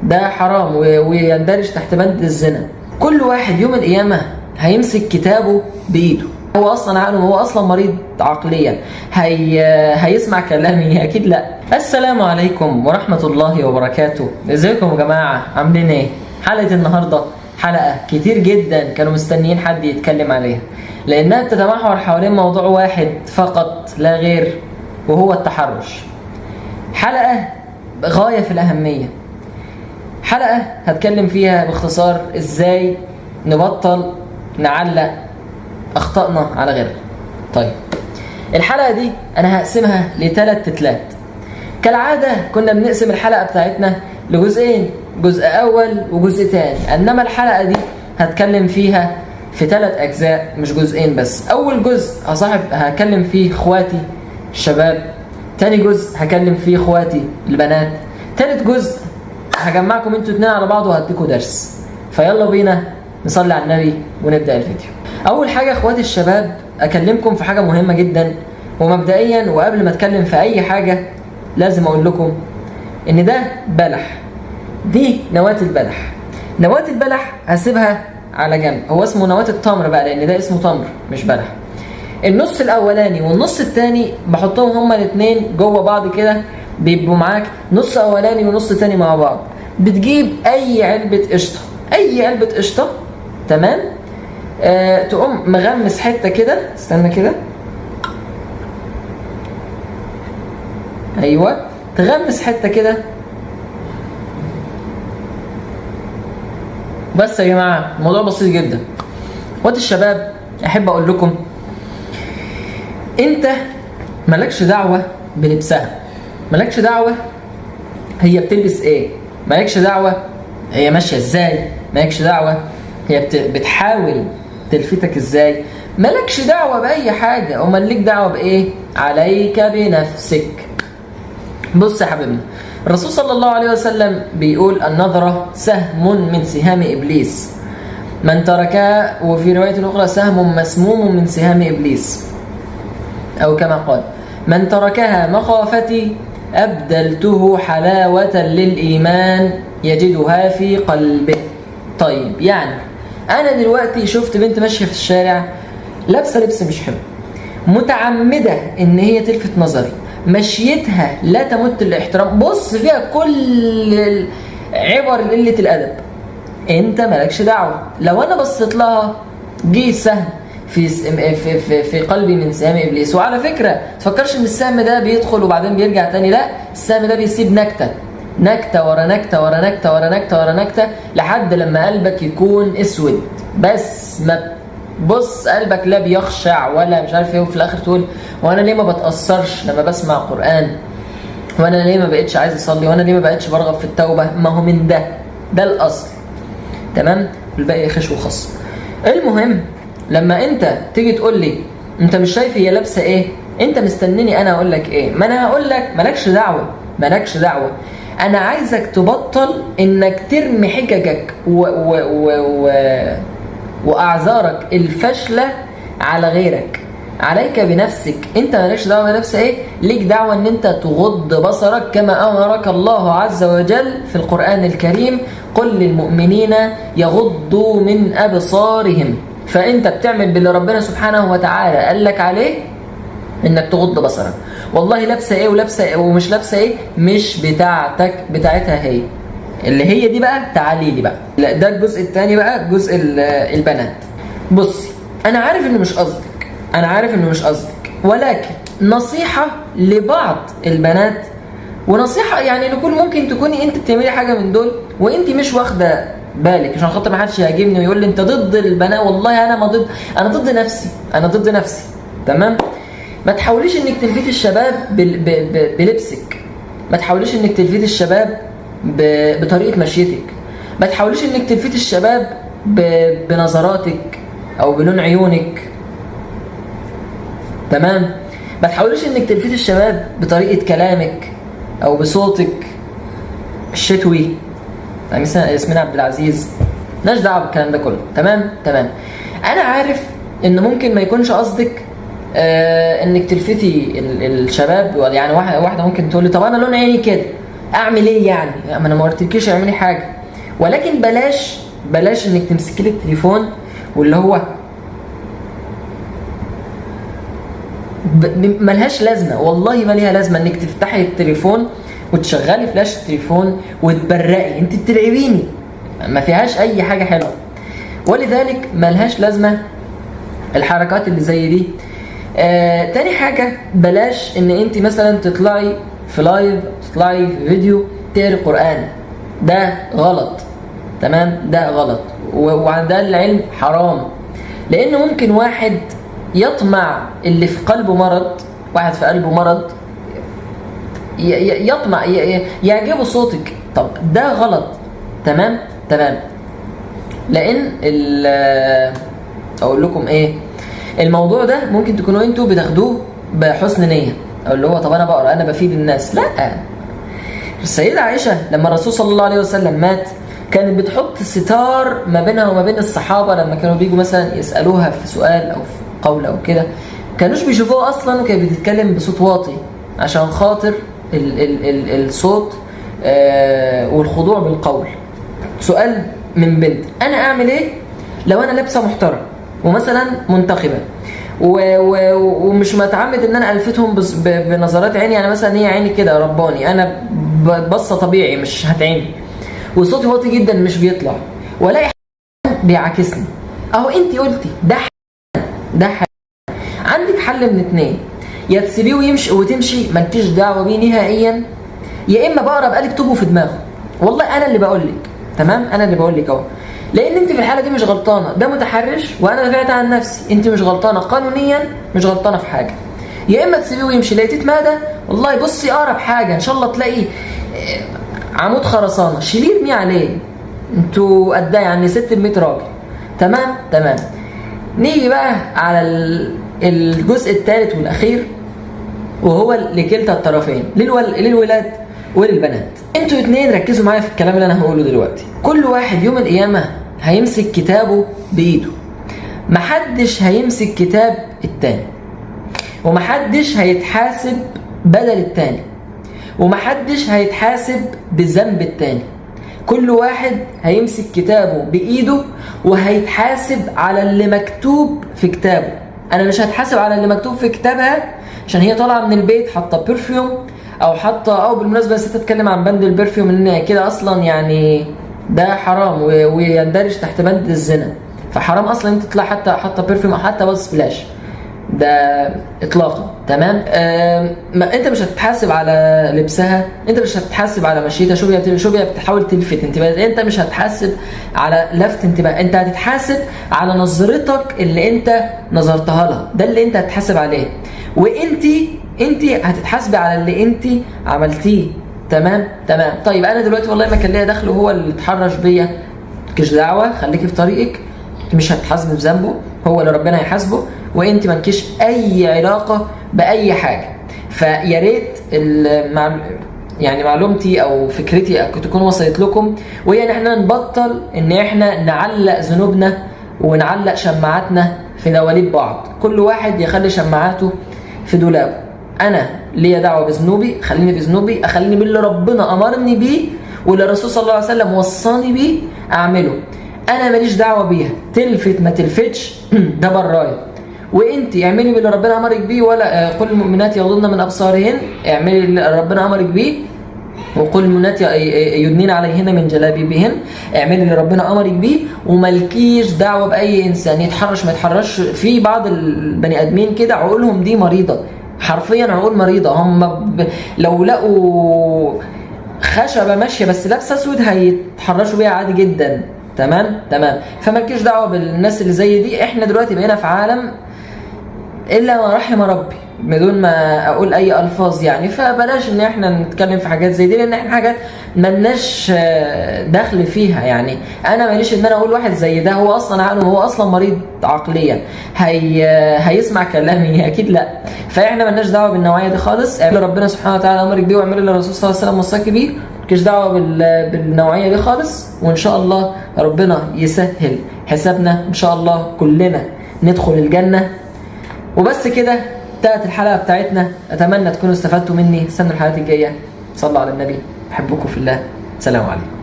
ده حرام ويندرج تحت بند الزنا. كل واحد يوم القيامة هيمسك كتابه بإيده، هو أصلا عقله، هو أصلا مريض عقليا، هيسمع كلامي؟ أكيد لا. السلام عليكم ورحمة الله وبركاته. ازيكم يا جماعة، عاملين ايه؟ حلقة النهاردة حلقة كتير جدا كانوا مستنيين حد يتكلم عليها، لأنها بتتمحور حوالين موضوع واحد فقط لا غير، وهو التحرش. حلقة غاية في الأهمية، حلقة هتكلم فيها باختصار ازاي نبطل نعلق أخطائنا على غيرنا. طيب، الحلقة دي أنا هقسمها لثلاث تتلات. كالعادة كنا بنقسم الحلقة بتاعتنا لجزئين، جزء أول وجزء تاني، إنما الحلقة دي هتكلم فيها في 3 أجزاء مش جزئين بس. أول جزء هكلم فيه إخواتي الشباب، تاني جزء هكلم فيه إخواتي البنات، تالت جزء هجمعكم انتوا 2 على بعض وهديكوا درس. فيلا بينا نصلي على النبي ونبدأ الفيديو. أول حاجة إخواتي الشباب، أكلمكم في حاجة مهمة جدا، ومبدئيا وقبل ما أتكلم في أي حاجة لازم أقول لكم إن ده بلح، دي نواة البلح. نواة البلح هسيبها على جنب، هو اسمه نواة التمر بقى لأن ده اسمه تمر مش بلح. النص الأولاني والنص الثاني بحطهم هما الاثنين جوه بعض كده، بيبقوا معاك نص أولاني ونص تاني مع بعض. بتجيب أي علبة قشطة، أي علبة قشطة، تمام؟ تقوم مغمس حتة كده، استنى كده، أيوة، تغمس حتة كده بس. يا جماعة الموضوع بسيط جدا. اخوات الشباب، أحب أقول لكم أنت مالكش دعوة بلبسها، مالكش دعوة هي بتلبس إيه، مالكش دعوة هي ماشية إزاي، مالكش دعوة هي بتحاول تلفتك إزاي، مالكش دعوة بأي حاجة. أمال ليك دعوة بإيه؟ عليك بنفسك. بص يا حبيبنا، الرسول صلى الله عليه وسلم بيقول النظرة سهم من سهام إبليس، من تركها، وفي رواية أخرى سهم مسموم من سهام إبليس، أو كما قال من تركها مخافتي أبدلته حلاوة للإيمان يجدها في قلبه. طيب، يعني أنا دلوقتي شفت بنت ماشية في الشارع لابسة لبس مش حلو، متعمدة إن هي تلفت نظري، مشيتها لا تمت الاحترام، بص فيها كل عبر قلة الأدب، أنت مالكش دعوة. لو أنا بصيت لها جه سهم في قلبي من سهام إبليس. وعلى فكرة تفكرش إن السهم ده بيدخل وبعدين بيرجع تاني، لا، السهم ده بيسيب نكتة، نكتة ورا نكتة ورا نكتة ورا نكتة ورا نكتة، لحد لما قلبك يكون اسود. بس ما بص، قلبك لا بيخشع ولا مش عارف ايه، وفي الاخر تقول وانا ليه ما بتأثرش لما بسمع قرآن، وانا ليه ما بقتش عايز اصلي، وانا ليه ما بقتش برغب في التوبة. ما هو من ده الاصل، تمام؟ والباقي خش وخص. المهم، لما انت تيجي تقول لي انت مش شايف هي لابسه ايه، انت مستنيني انا اقول لك ايه؟ ما انا هقول لك مالكش دعوه، مالكش دعوه. انا عايزك تبطل انك ترمي حججك واعذارك الفاشله على غيرك. عليك بنفسك، انت مالكش دعوه بلابسه ايه، ليك دعوه ان انت تغض بصرك كما امرك الله عز وجل في القرآن الكريم، قل للمؤمنين يغضوا من ابصارهم. فانت بتعمل باللي ربنا سبحانه وتعالى قال لك عليه، انك تغض بصرك. والله لابسه ايه ولابسه ايه ومش لابسه ايه مش بتاعتك، بتاعتها هي، اللي هي دي بقى تعالي لي بقى. لا، ده الجزء الثاني بقى، جزء البنات. بصي، انا عارف انه مش قصدك، انا عارف انه مش قصدك، ولكن نصيحه لبعض البنات، ونصيحه يعني لكل، ممكن تكوني انت بتعملي حاجه من دول وانت مش واخده بالك، عشان خاطر ما حدش يهاجمني ويقول لي انت ضد البنات. والله انا ما ضد، انا ضد نفسي، انا ضد نفسي، تمام؟ ما تحاوليش انك تلفتي الشباب بلبسك، ما تحاوليش انك تلفتي الشباب بطريقه مشيتك، ما تحاوليش انك تلفتي الشباب بنظراتك او بلون عيونك، تمام؟ ما تحاوليش انك تلفتي الشباب بطريقه كلامك او بصوتك الشتوي، يعني مثلا ياسمين عبد العزيز، مالناش دعوه بالكلام ده كله، تمام؟ انا عارف ان ممكن ما يكونش قصدك انك تلفتي الشباب، يعني واحده ممكن تقول لي طب انا لون عيني كده، اعمل ايه يعني؟ ما انا ما قلتلكيش اعملي حاجه. ولكن بلاش انك تمسكي لي التليفون واللي هو ملهاش لازمه، والله ما ليها لازمه انك تفتحي التليفون وتشغلي فلاش التليفون وتبرقي، انت بترعبيني، ما فيهاش اي حاجه حلوه. ولذلك ملهاش لازمه الحركات اللي زي دي. تاني حاجه، بلاش ان انت مثلا تطلعي في لايف، تطلعي في فيديو تقري قران، ده غلط، تمام؟ ده غلط، وعند اهل العلم حرام. لان ممكن واحد يطمع اللي في قلبه مرض، واحد في قلبه مرض يطمع يعجبه صوتك، طب ده غلط، تمام؟ لان اقول لكم ايه، الموضوع ده ممكن تكونوا انتوا بتاخدوه بحسن نيه، او اللي هو طب انا بقرا انا بفيد الناس. لا، السيده عائشه لما الرسول صلى الله عليه وسلم مات كانت بتحط ستار ما بينها وما بين الصحابه، لما كانوا بيجوا مثلا يسالوها في سؤال او في قول او كده، كانوش بيشوفوها اصلا، وكانت بتتكلم بصوت واطي عشان خاطر الصوت والخضوع بالقول. سؤال من بنت، انا اعمل ايه لو انا لابسه محترم ومثلا منتخبه ومش متعمد ان انا الفتهم بنظرات عيني، يعني مثلا هي عيني كده رباني، انا بصه طبيعي مش هتعيني، وصوتي واطي جدا مش بيطلع، والاقي بيعاكسني، اهو انت قلتي ده عندك حل من اتنين، يا تسيبيه ويمشي وتمشي مالكيش دعوه بيه نهائيا، يا اما بقرا بقلب طوبه في دماغه. والله انا اللي بقول لك، تمام؟ انا اللي بقول لك اهو، لان انت في الحاله دي مش غلطانه، ده متحرش وانا دافعت عن نفسي، انت مش غلطانه قانونيا، مش غلطانه في حاجه. يا اما تسيبيه ويمشي، لقيتيه اتمادى، والله بصي اقرب حاجه ان شاء الله تلاقي عمود خرسانه شيليه ارميه عليه، انتوا قد يعني 600 راجل، تمام. نيجي بقى على الجزء الثالث والاخير، وهو لكلتا الطرفين، للولاد وللبنات. انتوا اتنين ركزوا معايا في الكلام اللي انا هقوله دلوقتي. كل واحد يوم القيامه هيمسك كتابه بايده، محدش هيمسك كتاب التاني، ومحدش هيتحاسب بدل التاني، ومحدش هيتحاسب بذنب التاني. كل واحد هيمسك كتابه بايده وهيتحاسب على اللي مكتوب في كتابه. انا مش هتحاسب على اللي مكتوب في كتابها عشان هي طالعه من البيت حاطه برفيوم، او حاطه، او بالمناسبه نسيت اتكلم عن بند البرفيوم، ان كده اصلا يعني ده حرام ويندرج تحت بند الزنا، فحرام اصلا انت تطلع حتى حاطه برفيوم او حتى بس فلاش، ده اطلاقا، تمام؟ انت مش هتتحاسب على لبسها، انت مش هتتحاسب على مشيتها، شو هي بتحاول تلفت انتباه، انت مش هتحاسب على لفت انتباه، انت هتتحاسب على نظرتك اللي انت نظرتها لها، ده اللي انت هتتحاسب عليه، وانت هتتحاسبي على اللي انت عملتيه، تمام. طيب انا دلوقتي والله ما كان ليا دخل وهو اللي اتحرش بيا، مالكيش دعوه، خليكي في طريقك، مش هتحاسبي بذنبه، هو اللي ربنا هيحاسبه، وانت مالكيش اي علاقه باي حاجه. فيا ريت يعني معلومتي او فكرتي تكون وصلت لكم، وهي ان احنا نبطل ان احنا نعلق ذنوبنا ونعلق شماعاتنا في دواليب بعض، كل واحد يخلي شماعاته في دولابه. انا ليا دعوه بذنوبي، خليني في ذنوبي، اخليني باللي ربنا امرني بيه واللي الرسول صلى الله عليه وسلم وصاني بيه اعمله، انا ماليش دعوه بيها، تلفت ما تلفتش ده برايا. وانت اعملي باللي ربنا امرك بيه، ولا قل المؤمنات يغضضن من ابصارهن، اعملي اللي ربنا امرك بيه، وقل المؤمنات يدنين عليهن من جلابيبهن، اعملي اللي ربنا امرك بيه، وملكيش دعوه باي انسان يتحرش ما يتحرش. في بعض البني ادمين كده عقولهم دي مريضه، حرفيا عقول مريضه، هم لو لقوا خشبه ماشيه بس لابسه اسود هيتحرشوا بيها عادي جدا، تمام. فمالكيش دعوه بالناس اللي زي دي. احنا دلوقتي بقينا في عالم الا ما رحم ربي، بدون ما اقول اي الفاظ يعني، فبلاش ان احنا نتكلم في حاجات زي دي، لان احنا حاجات ملناش دخل فيها. يعني انا ماليش ان انا اقول واحد زي ده هو اصلا عقله، هو اصلا مريض عقليا، هيسمع كلامي اكيد لا. فاحنا ملناش دعوه بالنوعيه دي خالص، اعمل ربنا سبحانه وتعالى امرك بيه، واعمل اللي الرسول صلى الله عليه وسلم وصاك بيه، مالكيش دعوه بالنوعيه دي خالص. وان شاء الله ربنا يسهل حسابنا ان شاء الله، كلنا ندخل الجنه. وبس كده انتهت الحلقه بتاعتنا، اتمنى تكونوا استفدتوا مني. استنوا الحلقات الجايه، صلوا على النبي. بحبكم في الله. سلام عليكم.